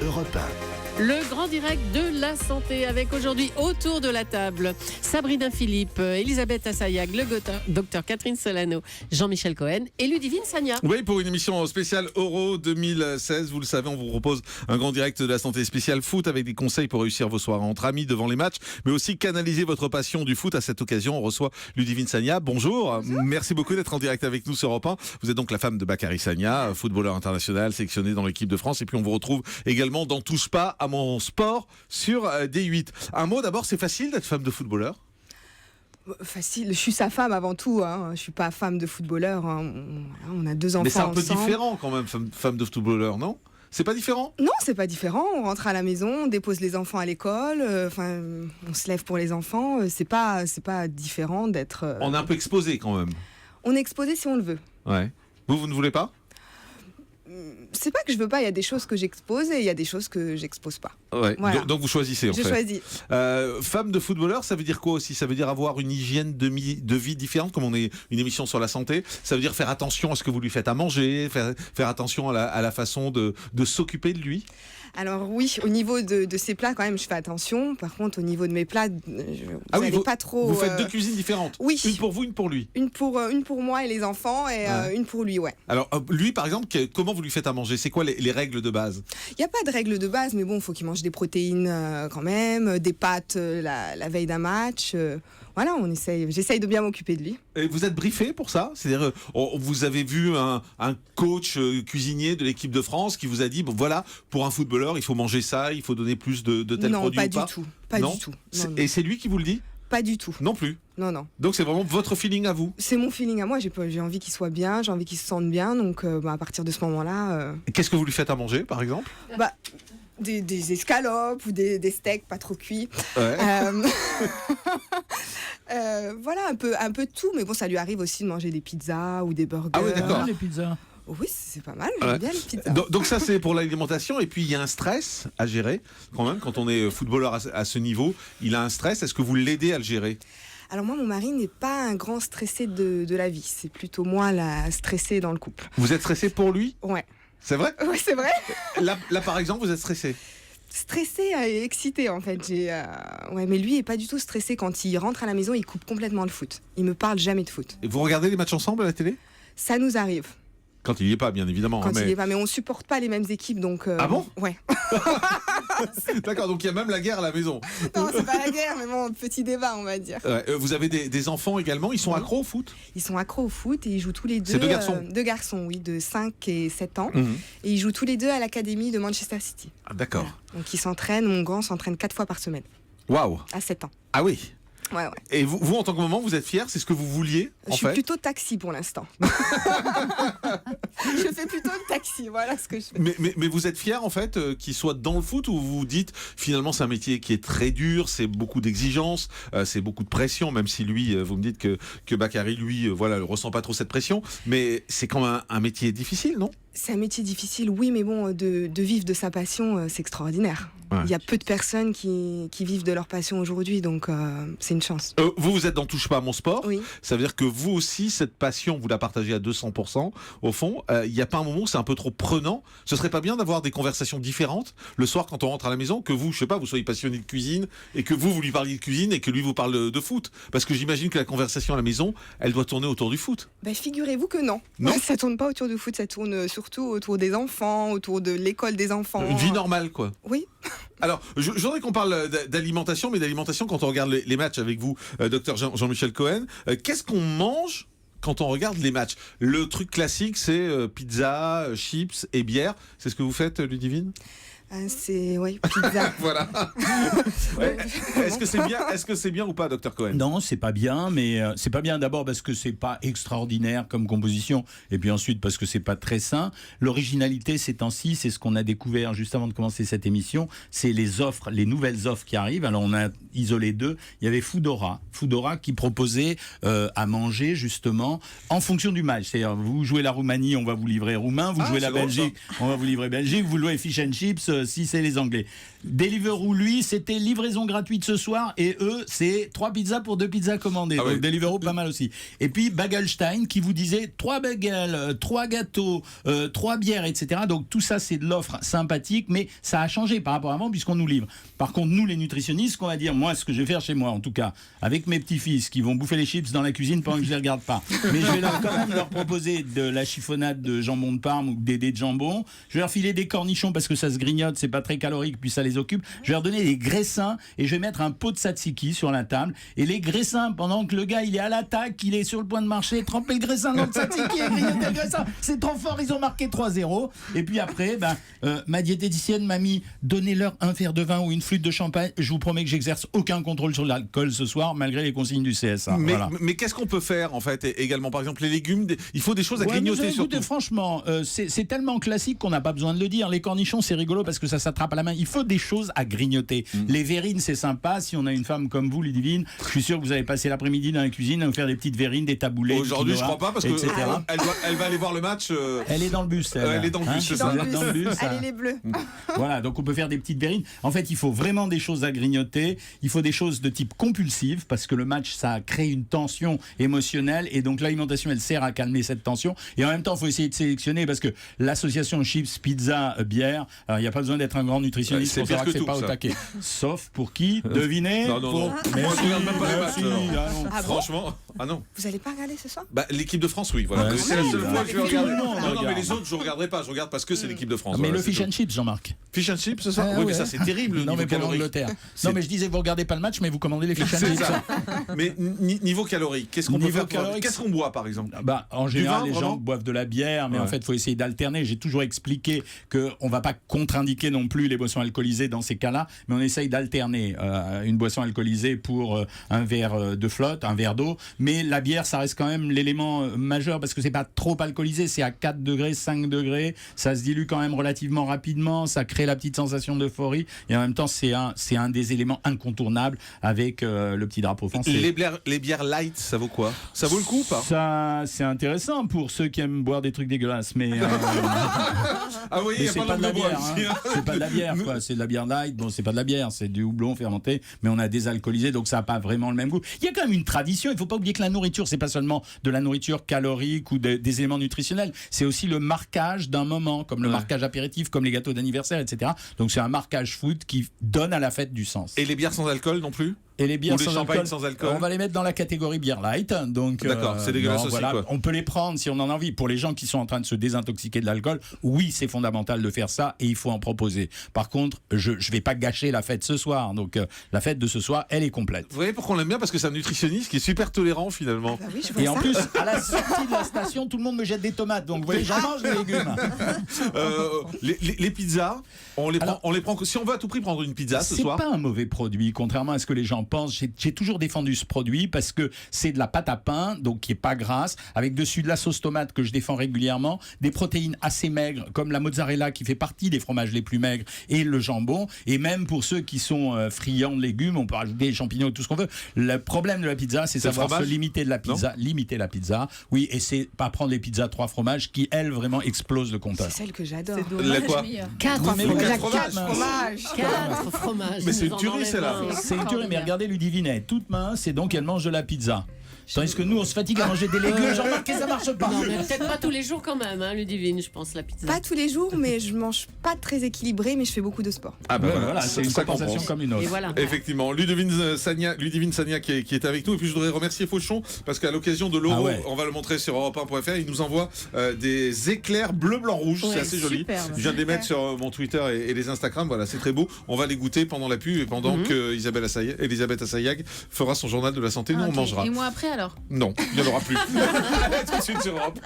Europe 1. Le grand direct de la santé avec aujourd'hui autour de la table Sabrina Philippe, Elisabeth Assayag, le docteur Catherine Solano, Jean-Michel Cohen et Ludivine Sagna. Oui, pour une émission spéciale Euro 2016, vous le savez, on vous propose un grand direct de la santé spécial foot avec des conseils pour réussir vos soirées entre amis devant les matchs, mais aussi canaliser votre passion du foot. À cette occasion, on reçoit Ludivine Sagna. Bonjour. Merci beaucoup d'être en direct avec nous sur Europe 1. Vous êtes donc la femme de Bakary Sagna, footballeur international sélectionné dans l'équipe de France, et puis on vous retrouve également dans Touche pas à mon sport sur D8. Un mot d'abord, c'est facile d'être femme de footballeur ? Facile, je suis sa femme avant tout, hein. Je suis pas femme de footballeur, hein. On a 2 enfants ensemble. Mais c'est un peu différent quand même, femme de footballeur, non ? C'est pas différent ? Non, c'est pas différent. On rentre à la maison, on dépose les enfants à l'école, on se lève pour les enfants. C'est pas différent d'être. On est un peu exposé quand même. On est exposé si on le veut. Ouais. Vous ne voulez pas ? C'est pas que je veux pas, il y a des choses que j'expose et il y a des choses que j'expose pas. Ouais. Voilà. Donc vous choisissez en fait. Je choisis. Femme de footballeur, ça veut dire quoi aussi ? Ça veut dire avoir une hygiène de vie différente, comme on est une émission sur la santé. Ça veut dire faire attention à ce que vous lui faites à manger, faire attention à la façon de s'occuper de lui. Alors oui, au niveau de ces plats, quand même, je fais attention. Par contre, au niveau de mes plats, pas trop. Vous faites 2 cuisines différentes. Oui. Une pour vous, une pour lui. Une pour moi et les enfants, et une pour lui, ouais. Alors lui, par exemple, comment vous lui faites à manger ? C'est quoi les règles de base ? Il n'y a pas de règles de base, mais bon, il faut qu'il mange des protéines quand même, des pâtes la veille d'un match. Voilà, j'essaye de bien m'occuper de lui. Et vous êtes briefé pour ça ? C'est-à-dire, vous avez vu un coach cuisinier de l'équipe de France qui vous a dit, bon voilà, pour un footballeur, il faut manger ça, il faut donner plus de tels produits ou pas ? Non, pas du tout. Pas du tout. Non. Et c'est lui qui vous le dit ? Pas du tout. Non plus. Non. Donc c'est vraiment votre feeling à vous ? C'est mon feeling à moi. J'ai envie qu'il soit bien, j'ai envie qu'il se sente bien. Donc à partir de ce moment-là. Qu'est-ce que vous lui faites à manger, par exemple ? Des escalopes ou des steaks pas trop cuits. Ouais. Voilà, un peu tout. Mais bon, ça lui arrive aussi de manger des pizzas ou des burgers. Ah oui, d'accord. Les pizzas. Oui, c'est pas mal. J'aime bien les pizzas. Donc ça, c'est pour l'alimentation. Et puis, il y a un stress à gérer, quand même. Quand on est footballeur à ce niveau, il a un stress. Est-ce que vous l'aidez à le gérer ? Alors moi, mon mari n'est pas un grand stressé de la vie. C'est plutôt moi la stressée dans le couple. Vous êtes stressé pour lui ? Ouais. C'est vrai ? Ouais, c'est vrai. Là, par exemple, vous êtes stressé ? Stressé et excité en fait. Ouais, mais lui est pas du tout stressé. Quand il rentre à la maison, il coupe complètement le foot. Il me parle jamais de foot. Et vous regardez les matchs ensemble à la télé ? Ça nous arrive. Quand il n'y est pas, bien évidemment. Quand il n'y est pas, mais on supporte pas les mêmes équipes, donc. Ah bon ? Ouais. D'accord, donc il y a même la guerre à la maison. Non, c'est pas la guerre, mais bon, petit débat, on va dire. Vous avez des enfants également, ils sont accros au foot ? Ils sont accros au foot et ils jouent tous les deux. C'est 2 garçons ? 2 garçons, oui, de 5 et 7 ans. Mhm. Et ils jouent tous les deux à l'académie de Manchester City. Ah, d'accord. Voilà. Donc ils s'entraînent, mon grand s'entraîne 4 fois par semaine. Waouh ! À 7 ans. Ah oui. Ouais. Et vous, en tant que maman, vous êtes fière ? C'est ce que vous vouliez, Je suis plutôt taxi pour l'instant. Je fais plutôt le taxi, voilà ce que je fais. Mais vous êtes fier en fait qu'il soit dans le foot, ou vous vous dites finalement c'est un métier qui est très dur, c'est beaucoup d'exigences, c'est beaucoup de pression, même si lui, vous me dites que Bakary lui, ne ressent pas trop cette pression, mais c'est quand même un métier difficile, non ? C'est un métier difficile, oui, mais bon, de vivre de sa passion, c'est extraordinaire. Ouais. Il y a peu de personnes qui vivent de leur passion aujourd'hui, donc c'est une chance. Vous êtes dans Touche pas à mon sport. Oui. Ça veut dire que vous aussi, cette passion, vous la partagez à 200%. Au fond, il n'y a pas un moment où c'est un peu trop prenant. Ce serait pas bien d'avoir des conversations différentes le soir quand on rentre à la maison, que vous, je sais pas, vous soyez passionné de cuisine et que vous lui parliez de cuisine et que lui vous parle de foot. Parce que j'imagine que la conversation à la maison, elle doit tourner autour du foot. Figurez-vous que non. Non, ça tourne pas autour du foot, ça tourne surtout autour des enfants, autour de l'école des enfants. Une vie normale, quoi. Oui. Alors, je voudrais qu'on parle d'alimentation, mais d'alimentation quand on regarde les matchs avec vous, docteur Jean-Michel Cohen. Qu'est-ce qu'on mange quand on regarde les matchs ? Le truc classique, c'est pizza, chips et bière. C'est ce que vous faites, Ludivine ? Oui, pizza. Voilà. Ouais. Est-ce que c'est bien ou pas, docteur Cohen ? Non, c'est pas bien, mais c'est pas bien d'abord parce que c'est pas extraordinaire comme composition, et puis ensuite parce que c'est pas très sain. L'originalité ces temps-ci, c'est ce qu'on a découvert juste avant de commencer cette émission, c'est les offres, les nouvelles offres qui arrivent. Alors on a isolé 2. Il y avait Foodora qui proposait à manger justement temps en fonction du match. C'est-à-dire, vous jouez la Roumanie, on va vous livrer roumain. Vous jouez la Belgique, on va vous livrer Belgique. Vous jouez fish and chips si c'est les Anglais. Deliveroo, lui, c'était livraison gratuite ce soir et eux, c'est 3 pizzas pour 2 pizzas commandées. Donc Deliveroo, pas mal aussi. Et puis Bagelstein qui vous disait 3 bagels, 3 gâteaux, 3 bières, etc. Donc tout ça, c'est de l'offre sympathique, mais ça a changé par rapport à avant puisqu'on nous livre. Par contre, nous, les nutritionnistes, qu'on va dire, moi, ce que je vais faire chez moi, en tout cas, avec mes petits-fils qui vont bouffer les chips dans la cuisine pendant que je les regarde pas. Mais je vais quand même leur proposer de la chiffonnade de jambon de Parme ou des dés de jambon. Je vais leur filer des cornichons parce que ça se grignote, c'est pas très calorique, puis ça les occupe. Je vais leur donner des graissins et je vais mettre un pot de tzatziki sur la table. Et les graissins, pendant que le gars, il est à l'attaque, il est sur le point de marcher, tremper le graissin dans le tzatziki et grignoter le graissin. C'est trop fort, ils ont marqué 3-0. Et puis après, ma diététicienne m'a mis, donnez-leur un verre de vin ou une flûte de champagne. Je vous promets que j'exerce aucun contrôle sur l'alcool ce soir, malgré les consignes du CSA. Mais qu'est-ce qu'on peut faire, en fait, également? Par exemple, les légumes, il faut des choses à grignoter surtout. Franchement, c'est tellement classique qu'on n'a pas besoin de le dire. Les cornichons, c'est rigolo parce que ça s'attrape à la main. Il faut des choses à grignoter. Les verrines, c'est sympa. Si on a une femme comme vous, Ludivine, je suis sûr que vous allez passer l'après-midi dans la cuisine à nous faire des petites verrines, des taboulés. Aujourd'hui, je crois pas parce qu'elle va aller voir le match. Elle est dans le bus. Elle est dans le bus, c'est ça. Dans le bus. Allez les bleus. Voilà, donc on peut faire des petites verrines. En fait, il faut vraiment des choses à grignoter. Il faut des choses de type compulsive parce que le match, ça crée une tension émotionnelle et donc l'alimentation, elle sert à calmer cette tension. Et en même temps, il faut essayer de sélectionner parce que l'association chips, pizza, bière, il n'y a pas besoin d'être un grand nutritionniste pour savoir que c'est pas au taquet. Sauf pour qui? Devinez? Non. Moi, je regarde même pas les matchs. Franchement, non. Vous allez pas regarder ce soir? L'équipe de France, oui. Voilà. C'est la seule fois que je vais regarder. Non, mais les autres, je ne regarderai pas. Je regarde parce que c'est l'équipe de France. Mais le fish and chips, Jean-Marc. Fish and chips, c'est ça? Oui, mais ça, c'est terrible. Non, mais pour l'Angleterre. Non, mais je disais, vous regardez pas le match, mais vous commandez les fish and chips. Mais niveau calorique, qu'est-ce qu'on peut faire? Qu'est-ce qu'on boit, par exemple? En général, les gens boivent de la bière, mais en fait, il faut essayer d'alterner. J'ai toujours expliqué qu'on ne va pas contre-indiquer non plus les boissons alcoolisées dans ces cas-là, mais on essaye d'alterner une boisson alcoolisée pour un verre de flotte, un verre d'eau. Mais la bière, ça reste quand même l'élément majeur parce que c'est pas trop alcoolisé, c'est à 4 degrés, 5 degrés. Ça se dilue quand même relativement rapidement, ça crée la petite sensation d'euphorie et en même temps, c'est un des éléments incontournables avec le petit drapeau français. Les bières light, ça vaut quoi? Ça vaut le coup ou pas? Ça, c'est intéressant pour ceux qui aiment boire des trucs dégueulasses, mais ah oui, c'est pas de la bière. C'est pas de la bière, quoi. C'est de la bière light. Bon, c'est pas de la bière, c'est du houblon fermenté, mais on a désalcoolisé, donc ça n'a pas vraiment le même goût. Il y a quand même une tradition. Il faut pas oublier que la nourriture, c'est pas seulement de la nourriture calorique ou des éléments nutritionnels. C'est aussi le marquage d'un moment, comme le marquage apéritif, comme les gâteaux d'anniversaire, etc. Donc c'est un marquage food qui donne à la fête du sens. Et les bières sans alcool non plus? Et les bières sans alcool, on va les mettre dans la catégorie bière light. Donc, d'accord, c'est dégueulasse aussi. Quoi. On peut les prendre si on en a envie. Pour les gens qui sont en train de se désintoxiquer de l'alcool, oui, c'est fondamental de faire ça et il faut en proposer. Par contre, je ne vais pas gâcher la fête ce soir. Donc, la fête de ce soir, elle est complète. Vous voyez pourquoi on l'aime bien? Parce que c'est un nutritionniste qui est super tolérant finalement. Ah bah oui, je vois et ça. en plus, à la sortie de la station, tout le monde me jette des tomates. Donc, vous voyez, j'en mange des légumes. Les pizzas, on les prend. Si on veut à tout prix prendre une pizza ce soir. C'est pas un mauvais produit, contrairement à ce que les gens pensent. J'ai toujours défendu ce produit parce que c'est de la pâte à pain, donc qui est pas grasse, avec dessus de la sauce tomate que je défends régulièrement, des protéines assez maigres comme la mozzarella qui fait partie des fromages les plus maigres et le jambon. Et même pour ceux qui sont friands de légumes, on peut rajouter des champignons, tout ce qu'on veut. Le problème de la pizza, c'est savoir se limiter de la pizza, limiter la pizza. Oui, et c'est pas prendre les pizzas 3 fromages qui elles vraiment explosent le compteur. C'est celle que j'adore. C'est dommage. Quoi? 4 fromages. 4 fromages. Mais c'est une tuerie celle-là. C'est une tuerie, mais regardez Ludivine, elle est toute mince et donc elle mange de la pizza. Tandis que nous, on se fatigue à manger des légumes, Jean-Marc, et ça marche pas. Non, mais peut-être pas tous les jours quand même, hein, Ludivine, je pense, la pizza. Pas tous les jours, mais je mange pas très équilibré, mais je fais beaucoup de sport. Ah bah voilà, c'est une compensation comme une autre. Et voilà. Effectivement, Ludivine Sagna qui est avec nous. Et puis je voudrais remercier Fauchon parce qu'à l'occasion de l'Euro, on va le montrer sur Europe1.fr, il nous envoie des éclairs bleu, blanc, rouge. C'est assez joli. Superbe. Je viens de les mettre sur mon Twitter et les Instagram. Voilà, c'est très beau. On va les goûter pendant la pub et pendant que Elisabeth Assayag fera son journal de la santé. Nous, on mangera. Et moi après alors? Non, il n'y en aura plus. Tout de suite sur Europe.